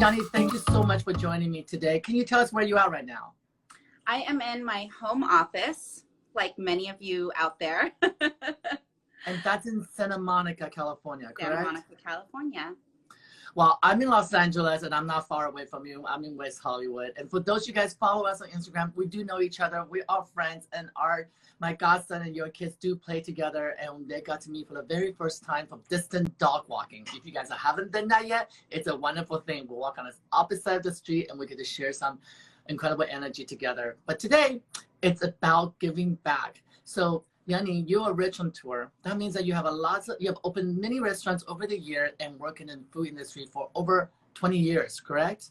Yunnie, thank you so much for joining me today. Can you tell us where you are right now? I am in my home office, like many of you out there. And that's in Santa Monica, California, correct? Santa Monica, California. Well, I'm in Los Angeles and I'm not far away from you. I'm in West Hollywood. And for those of you guys follow us on Instagram, we do know each other. We are friends, and my godson and your kids do play together, and they got to meet for the very first time from distant dog walking. If you guys haven't done that yet, it's a wonderful thing. We'll walk on the opposite side of the street and we get to share some incredible energy together. But today, it's about giving back. So Yunnie, you're a restaurateur. That means that you have you have opened many restaurants over the year and working in the food industry for over 20 years, correct?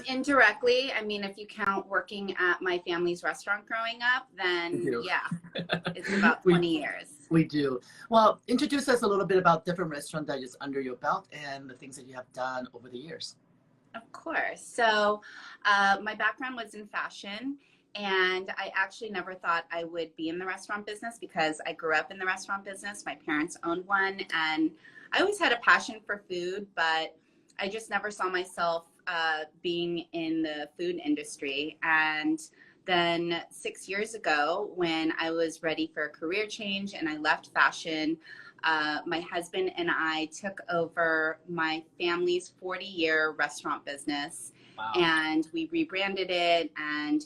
Indirectly, I mean, if you count working at my family's restaurant growing up, then yeah, it's about 20 years. We do. Well, introduce us a little bit about different restaurants that is under your belt and the things that you have done over the years. Of course. So my background was in fashion. And I actually never thought I would be in the restaurant business because I grew up in the restaurant business. My parents owned one, and I always had a passion for food, but I just never saw myself being in the food industry. And then 6 years ago, when I was ready for a career change and I left fashion, my husband and I took over my family's 40-year restaurant business. Wow. And we rebranded it, and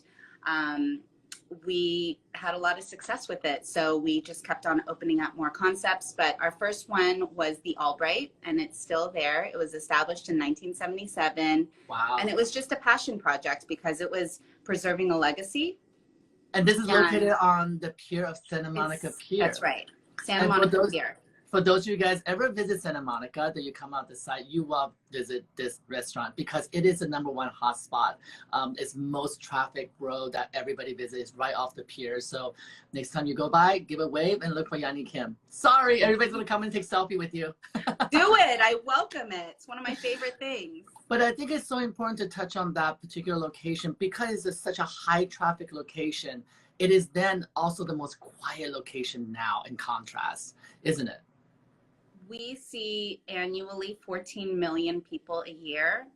we had a lot of success with it. So we just kept on opening up more concepts. But our first one was the Albright, and it's still there. It was established in 1977. Wow. And it was just a passion project because it was preserving a legacy. And this is located on the pier of Santa Monica Pier. That's right. Santa Monica Pier. For those of you guys ever visit Santa Monica, that you come out the site, you will visit this restaurant because it is the #1 hot spot. It's most traffic road that everybody visits right off the pier. So next time you go by, give a wave and look for Yunnie Kim. Sorry, everybody's gonna come and take selfie with you. Do it, I welcome it. It's one of my favorite things. But I think it's so important to touch on that particular location because it's such a high traffic location. It is then also the most quiet location now in contrast, isn't it? We see annually 14 million people a year,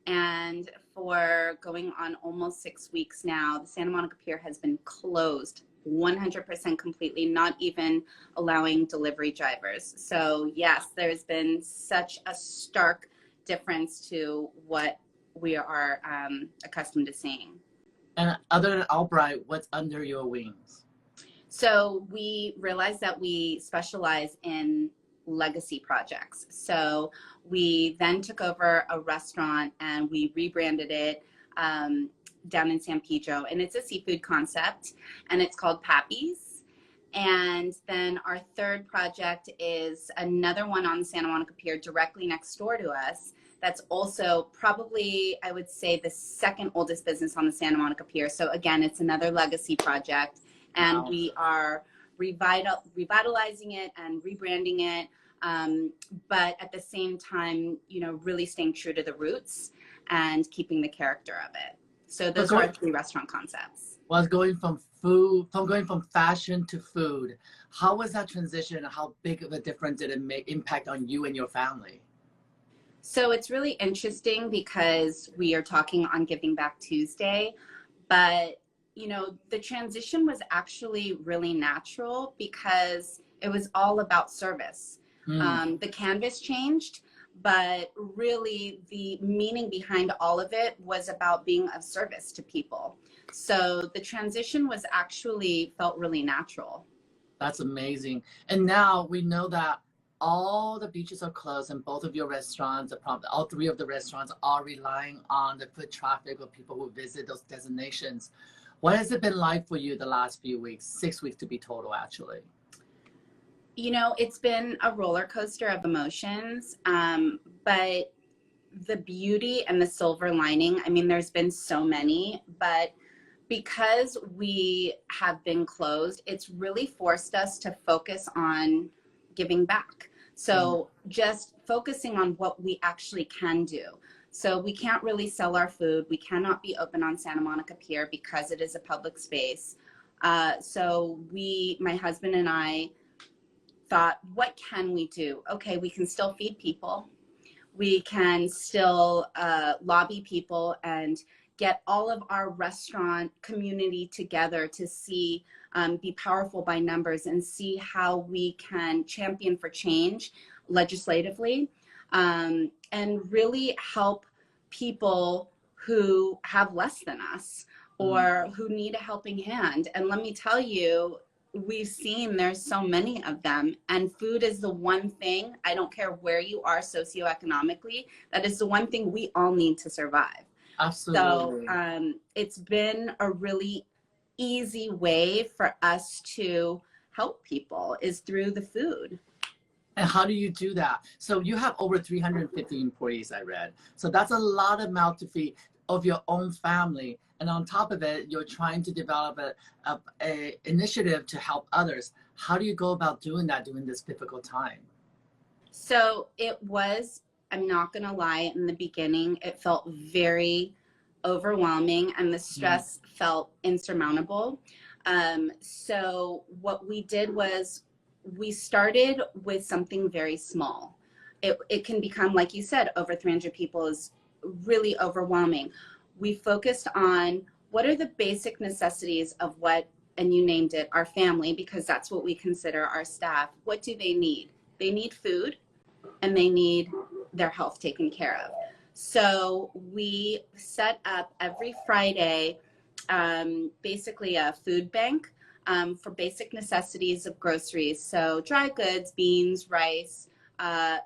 and for going on almost 6 weeks now, the Santa Monica Pier has been closed 100% completely, not even allowing delivery drivers. So yes, there's been such a stark difference to what we are accustomed to seeing. And other than Albright, what's under your wings? So we realized that we specialize in legacy projects. So we then took over a restaurant and we rebranded it down in San Pedro, and it's a seafood concept, and it's called Pappy's. And then our third project is another one on the Santa Monica Pier directly next door to us. That's also probably, I would say, the second oldest business on the Santa Monica Pier. So again, it's another legacy project, and wow. We are revitalizing it and rebranding it, but at the same time, you know, really staying true to the roots and keeping the character of it. So those are our 3 restaurant concepts. Well, going from fashion to food, how was that transition, and how big of a difference did it impact on you and your family? So it's really interesting because we are talking on Giving Back Tuesday, but you know, the transition was actually really natural because it was all about service. The canvas changed, but really the meaning behind all of it was about being of service to people. So the transition was actually felt really natural. That's amazing. And now we know that all the beaches are closed, and both of your restaurants, all 3 of the restaurants are relying on the foot traffic of people who visit those destinations. What has it been like for you the last few weeks, 6 weeks to be total, actually? You know, it's been a roller coaster of emotions, but the beauty and the silver lining, I mean, there's been so many, but because we have been closed, it's really forced us to focus on giving back. So just focusing on what we actually can do. So we can't really sell our food. We cannot be open on Santa Monica Pier because it is a public space. So my husband and I thought, what can we do? Okay, we can still feed people. we can still lobby people and get all of our restaurant community together to see, be powerful by numbers and see how we can champion for change legislatively, and really help people who have less than us or who need a helping hand. And let me tell you, we've seen there's so many of them, and food is the one thing, I don't care where you are socioeconomically, that is the one thing we all need to survive. Absolutely. So it's been a really easy way for us to help people is through the food. And how do you do that? So you have over 350 employees, I read. So that's a lot of mouth to feed of your own family. And on top of it, you're trying to develop a initiative to help others. How do you go about doing that during this difficult time? So it was, I'm not going to lie, in the beginning, it felt very overwhelming and the stress felt insurmountable. So what we did was we started with something very small. It can become, like you said, over 300 people is really overwhelming. We focused on what are the basic necessities of what, and you named it, our family, because that's what we consider our staff. What do they need? They need food and they need their health taken care of. So we set up every Friday, basically a food bank for basic necessities of groceries. So dry goods, beans, rice,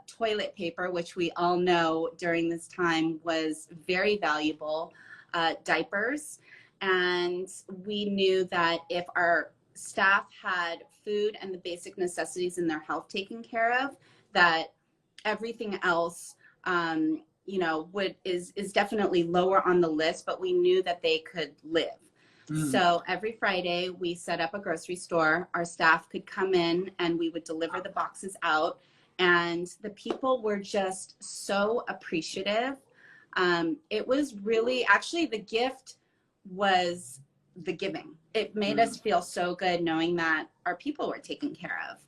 toilet paper, which we all know during this time was very valuable, diapers. And we knew that if our staff had food and the basic necessities and their health taken care of, that everything else, you know, is definitely lower on the list, but we knew that they could live. So every Friday we set up a grocery store. Our staff could come in and we would deliver the boxes out. And the people were just so appreciative. It was really, actually the gift was the giving. It made us feel so good knowing that our people were taken care of.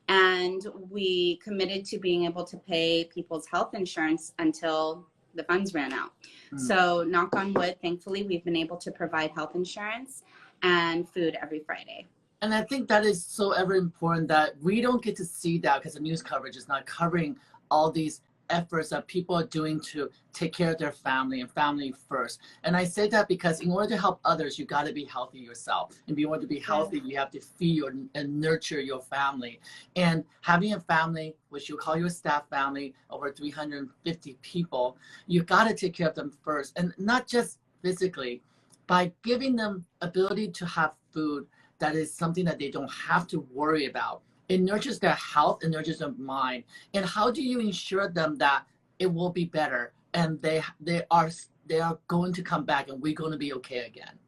And we committed to being able to pay people's health insurance until the funds ran out. So knock on wood, thankfully, we've been able to provide health insurance and food every Friday. And I think that is so ever important that we don't get to see that because the news coverage is not covering all these efforts that people are doing to take care of their family and family first. And I say that because in order to help others, you got to be healthy yourself. And in order to be healthy, you have to feed and nurture your family. And having a family, which you call your staff family, over 350 people, you got to take care of them first. And not just physically, by giving them ability to have food that is something that they don't have to worry about. It nurtures their health, it nurtures their mind. And how do you ensure them that it will be better and they are going to come back and we're going to be okay again?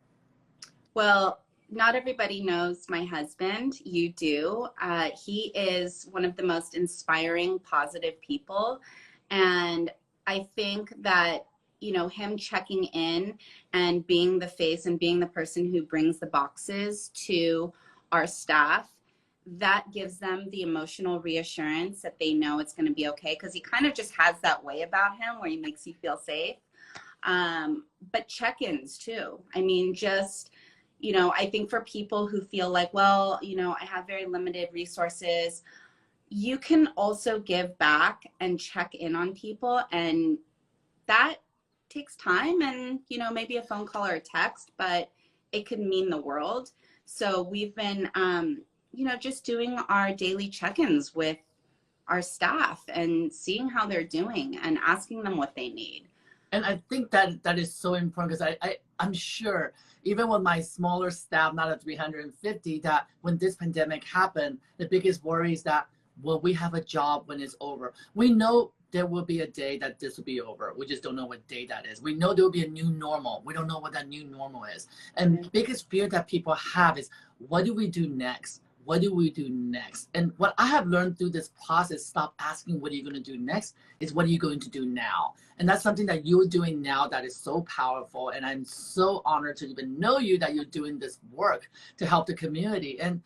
Well, not everybody knows my husband. You do. He is one of the most inspiring, positive people. And I think that, you know, him checking in and being the face and being the person who brings the boxes to our staff, that gives them the emotional reassurance that they know it's going to be okay, because he kind of just has that way about him where he makes you feel safe. But check-ins too. I mean, just, you know, I think for people who feel like, well, you know, I have very limited resources, you can also give back and check in on people, and that takes time and, you know, maybe a phone call or a text, but it could mean the world. So we've been, you know, just doing our daily check-ins with our staff and seeing how they're doing and asking them what they need. And I think that is so important because I'm sure even with my smaller staff, not at 350, that when this pandemic happened, the biggest worry is that, will we have a job when it's over? We know there will be a day that this will be over. We just don't know what day that is. We know there will be a new normal. We don't know what that new normal is. And the biggest fear that people have is, what do we do next? What do we do next? And what I have learned through this process, stop asking what are you going to do next, is what are you going to do now? And that's something that you're doing now that is so powerful. And I'm so honored to even know you, that you're doing this work to help the community. And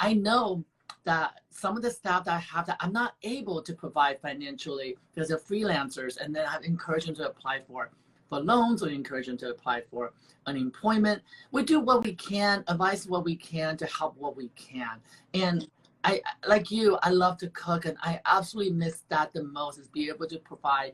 I know that some of the staff that I have that I'm not able to provide financially because they're freelancers, and then I encourage them to apply for loans, or encourage them to apply for unemployment. We do what we can, advise what we can to help what we can. And I, like you, I love to cook, and I absolutely miss that the most, is be able to provide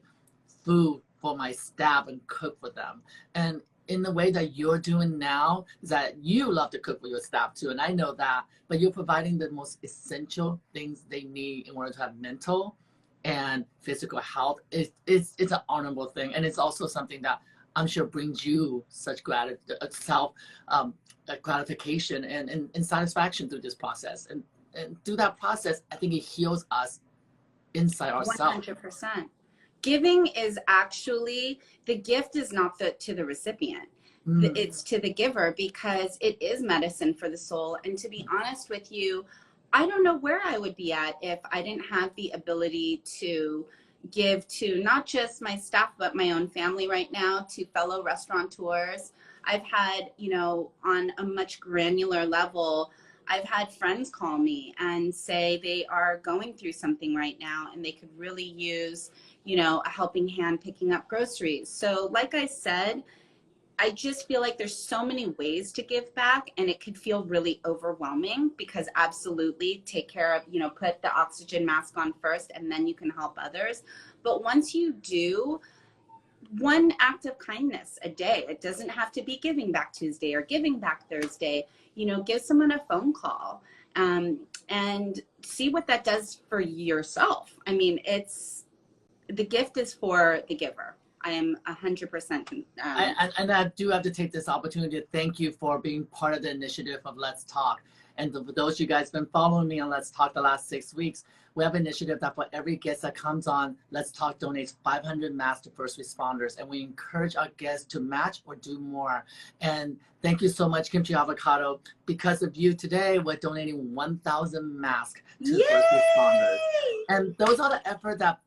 food for my staff and cook for them. And in the way that you're doing now, is that you love to cook for your staff too, and I know that, but you're providing the most essential things they need in order to have mental and physical health. It's an honorable thing, and it's also something that I'm sure brings you such gratification and satisfaction through this process. And through that process, I think it heals us inside ourselves. 100%. Giving is actually, the gift is not to the recipient. It's to the giver, because it is medicine for the soul. And to be honest with you, I don't know where I would be at if I didn't have the ability to give to not just my staff, but my own family right now, to fellow restaurateurs. I've had, you know, on a much granular level, I've had friends call me and say they are going through something right now and they could really use, you know, a helping hand picking up groceries. So like I said, I just feel like there's so many ways to give back, and it could feel really overwhelming, because absolutely take care of, you know, put the oxygen mask on first and then you can help others. But once you do, one act of kindness a day, it doesn't have to be Giving Back Tuesday or Giving Back Thursday, you know, give someone a phone call, and see what that does for yourself. I mean, the gift is for the giver. I am 100%. And I do have to take this opportunity to thank you for being part of the initiative of Let's Talk. And for those of you guys been following me on Let's Talk the last 6 weeks, we have an initiative that for every guest that comes on Let's Talk donates 500 masks to first responders. And we encourage our guests to match or do more. And thank you so much, KimChiAvocado. Because of you today, we're donating 1,000 masks to first responders. And those are the effort that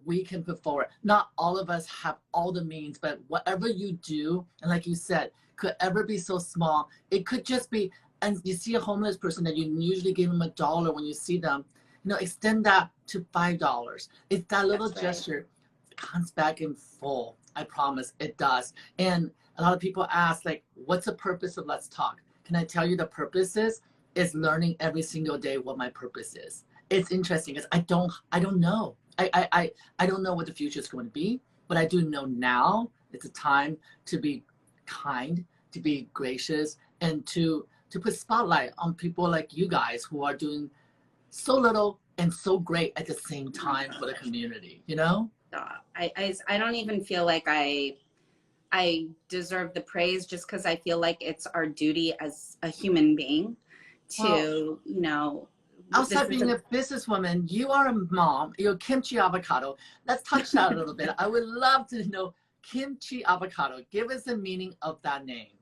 we can put forward. Not all of us have all the means, but whatever you do, and like you said, could ever be so small. It could just be, and you see a homeless person that you usually give them $1 when you see them, you know, extend that to $5. It's that little gesture comes back in full. I promise it does. And a lot of people ask, like, what's the purpose of Let's Talk? Can I tell you the purpose is learning every single day what my purpose is. It's interesting because I don't know. I don't know what the future is going to be, but I do know now it's a time to be kind, to be gracious, and to put spotlight on people like you guys who are doing so little and so great at the same time for the community, you know? I don't even feel like I deserve the praise, just because I feel like it's our duty as a human being to, you know, outside being a businesswoman, you are a mom, you're KimChiAvocado. Let's touch that a little bit. I would love to know KimChiAvocado. Give us the meaning of that name.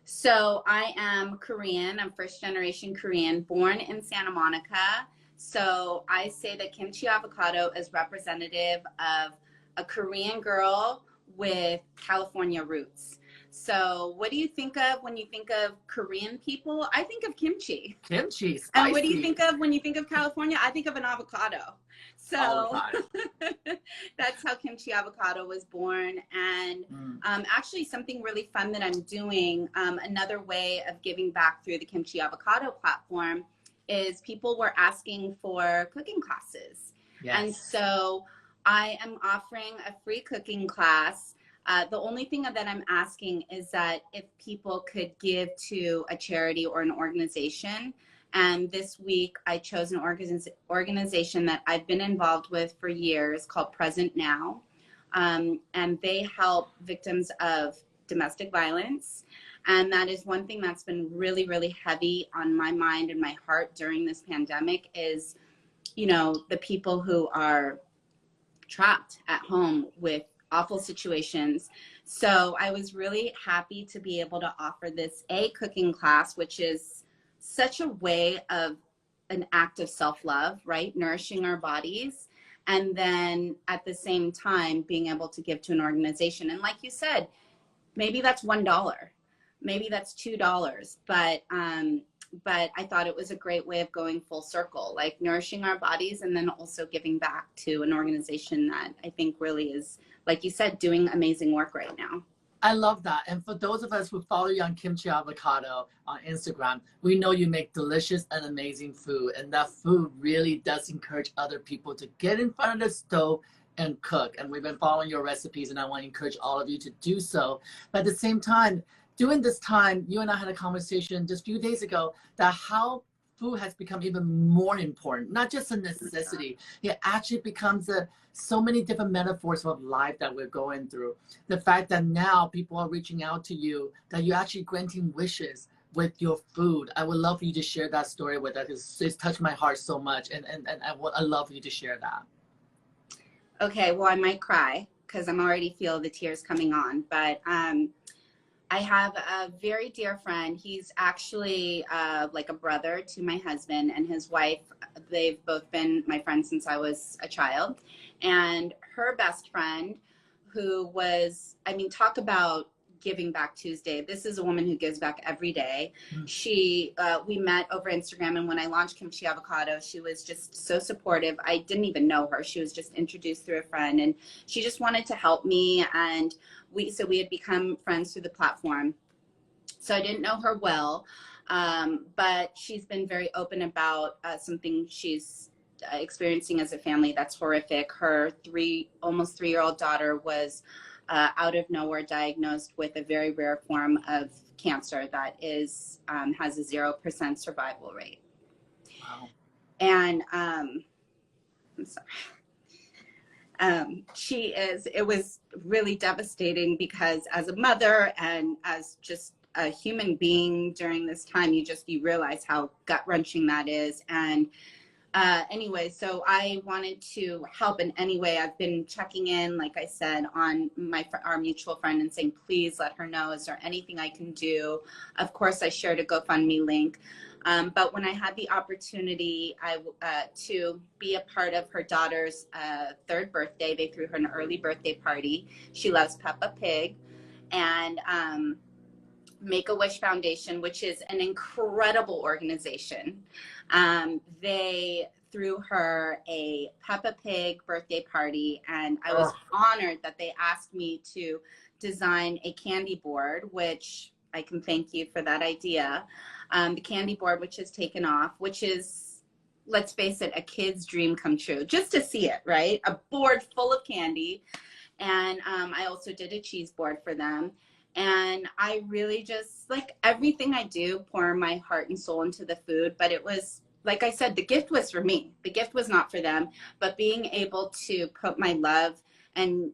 So I am Korean. I'm first generation Korean, born in Santa Monica. So I say that KimChiAvocado is representative of a Korean girl with California roots. So what do you think of when you think of Korean people? I think of kimchi. Kimchi, spicy. And what do you think of when you think of California? I think of an avocado. So that's how KimChiAvocado was born. And actually something really fun that I'm doing, another way of giving back through the KimChiAvocado platform, is people were asking for cooking classes. Yes. And so I am offering a free cooking class. The only thing that I'm asking is that if people could give to a charity or an organization. And this week I chose an organization that I've been involved with for years called Present Now. And they help victims of domestic violence. And that is one thing that's been really, really heavy on my mind and my heart during this pandemic is, you know, the people who are trapped at home with awful situations. So I was really happy to be able to offer this cooking class, which is such a way of an act of self-love, right? Nourishing our bodies. And then at the same time, being able to give to an organization. And like you said, maybe that's $1, maybe that's $2, but but I thought it was a great way of going full circle, like nourishing our bodies and then also giving back to an organization that I think really is, like you said, doing amazing work right now. I love that. And for those of us who follow you on KimChiAvocado on Instagram, we know you make delicious and amazing food. And that food really does encourage other people to get in front of the stove and cook. And we've been following your recipes, and I want to encourage all of you to do so. But at the same time, during this time, you and I had a conversation just a few days ago that how food has become even more important, not just a necessity. It actually becomes so many different metaphors of life that we're going through. The fact that now people are reaching out to you, that you're actually granting wishes with your food. I would love for you to share that story with us. It's touched my heart so much, and I love for you to share that. Okay, well, I might cry because I'm already feel the tears coming on, but I have a very dear friend. He's actually like a brother to my husband and his wife. They've both been my friends since I was a child. And her best friend, who was, I mean, talk about Giving Back Tuesday. This is a woman who gives back every day. We met over Instagram, and when I launched KimChiAvocado, she was just so supportive. I didn't even know her. She was just introduced through a friend, and she just wanted to help me. And we had become friends through the platform. So I didn't know her well, but she's been very open about something she's experiencing as a family that's horrific. Her almost 3-year-old daughter was out of nowhere diagnosed with a very rare form of cancer that has a 0% survival rate. Wow. And I'm sorry. It was really devastating because as a mother and as just a human being during this time, you realize how gut-wrenching that is. And anyway, so I wanted to help in any way. I've been checking in, like I said, on our mutual friend and saying, please let her know, is there anything I can do? Of course, I shared a GoFundMe link. But when I had the opportunity to be a part of her daughter's 3rd birthday, they threw her an early birthday party. She loves Peppa Pig. And Make-A-Wish Foundation, which is an incredible organization. They threw her a Peppa Pig birthday party, and I was honored that they asked me to design a candy board, which I can thank you for that idea. The candy board, which has taken off, which is, let's face it, a kid's dream come true, just to see it, right? A board full of candy. And I also did a cheese board for them. And I really just, like everything I do, pour my heart and soul into the food. But it was, like I said, the gift was for me. The gift was not for them. But being able to put my love and,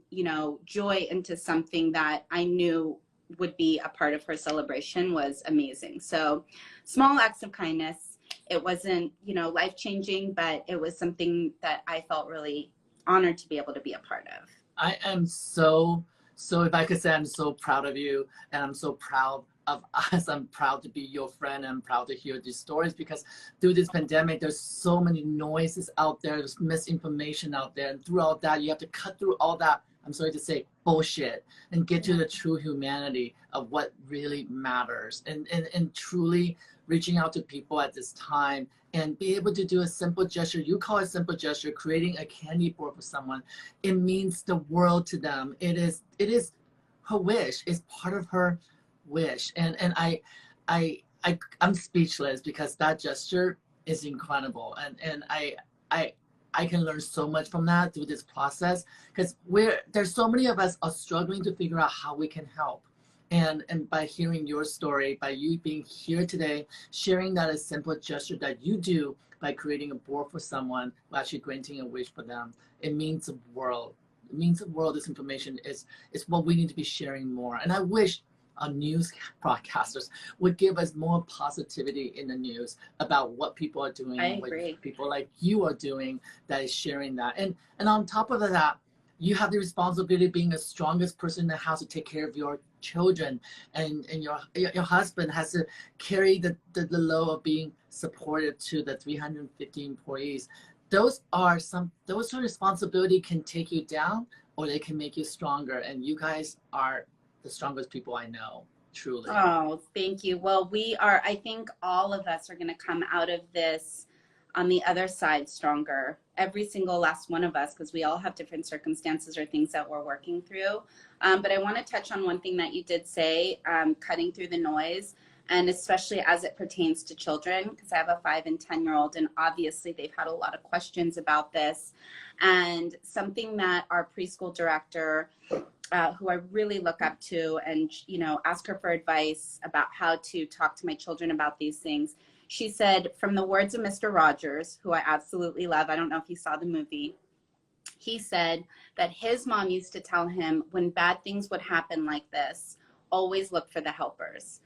joy into something that I knew would be a part of her celebration was amazing. So small acts of kindness. It wasn't, life-changing, but it was something that I felt really honored to be able to be a part of. I am so, if I could say, I'm so proud of you, and I'm so proud of us. I'm proud to be your friend. I'm proud to hear these stories, because through this pandemic, there's so many noises out there. There's misinformation out there. And through all that, you have to cut through all that, I'm sorry to say, bullshit, and get to the true humanity of what really matters. And truly reaching out to people at this time and be able to do a simple gesture. You call it simple gesture, creating a candy board for someone. It means the world to them. It is her wish. It's part of her wish. And I'm speechless, because that gesture is incredible. And I can learn so much from that through this process, because there's so many of us are struggling to figure out how we can help. And by hearing your story, by you being here today, sharing that a simple gesture that you do by creating a board for someone, actually granting a wish for them, it means the world. It means the world. This information is what we need to be sharing more. And I wish our news broadcasters would give us more positivity in the news about what people are doing, what people like you are doing, that is sharing that. And on top of that, you have the responsibility of being the strongest person in the house to take care of your children, and your husband has to carry the load of being supportive to the 350 employees. Those responsibility can take you down, or they can make you stronger. And you guys are the strongest people I know. truly. Oh, thank you. Well, I think all of us are going to come out of this on the other side stronger. Every single last one of us, because we all have different circumstances or things that we're working through. But I want to touch on one thing that you did say, cutting through the noise, and especially as it pertains to children, because I have a 5 and 10-year-old, and obviously they've had a lot of questions about this. And something that our preschool director, who I really look up to, and ask her for advice about how to talk to my children about these things. She said, from the words of Mr. Rogers, who I absolutely love, I don't know if you saw the movie, he said that his mom used to tell him when bad things would happen like this, always look for the helpers.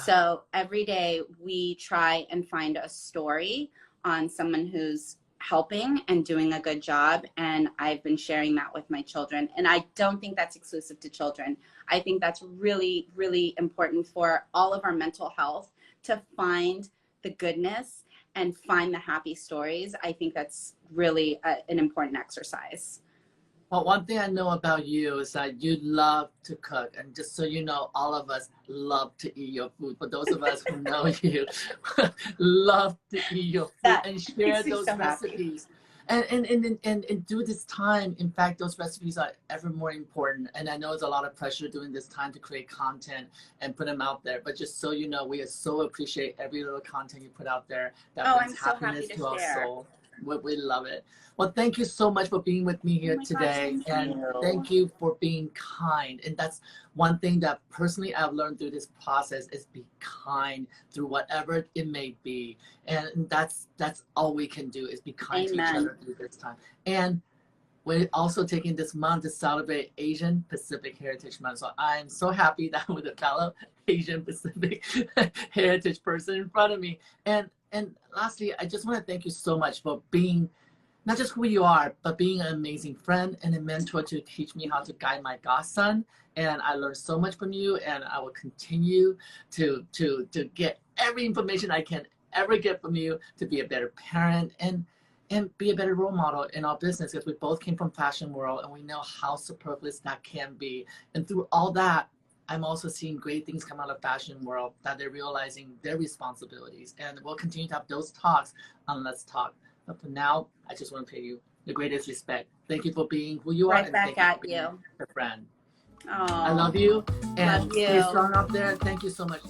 So every day we try and find a story on someone who's helping and doing a good job, and I've been sharing that with my children. And I don't think that's exclusive to children. I think that's really, really important for all of our mental health, to find the goodness and find the happy stories. I think that's really an important exercise. Well, one thing I know about you is that you love to cook. And just so you know, all of us love to eat your food. For those of us who know you, love to eat your food and share those recipes. And through this time, in fact, those recipes are ever more important. And I know it's a lot of pressure during this time to create content and put them out there. But just so you know, we so appreciate every little content you put out there that brings happiness to our soul. We love it. Well, thank you so much for being with me here today. Thank you for being kind. And that's one thing that personally I've learned through this process, is be kind through whatever it may be. And that's all we can do, is be kind to each other through this time. And we're also taking this month to celebrate Asian Pacific Heritage Month. So I'm so happy that with a fellow Asian Pacific Heritage person in front of me. And lastly, I just want to thank you so much for being not just who you are, but being an amazing friend and a mentor to teach me how to guide my godson. And I learned so much from you, and I will continue to get every information I can ever get from you to be a better parent and be a better role model in our business, because we both came from fashion world and we know how superfluous that can be. And through all that, I'm also seeing great things come out of fashion world, that they're realizing their responsibilities. And we'll continue to have those talks on Let's Talk. But for now, I just want to pay you the greatest respect. Thank you for being who you are. Right back at you. A friend. Oh, I love you. And love you. stay strong out there. Thank you so much.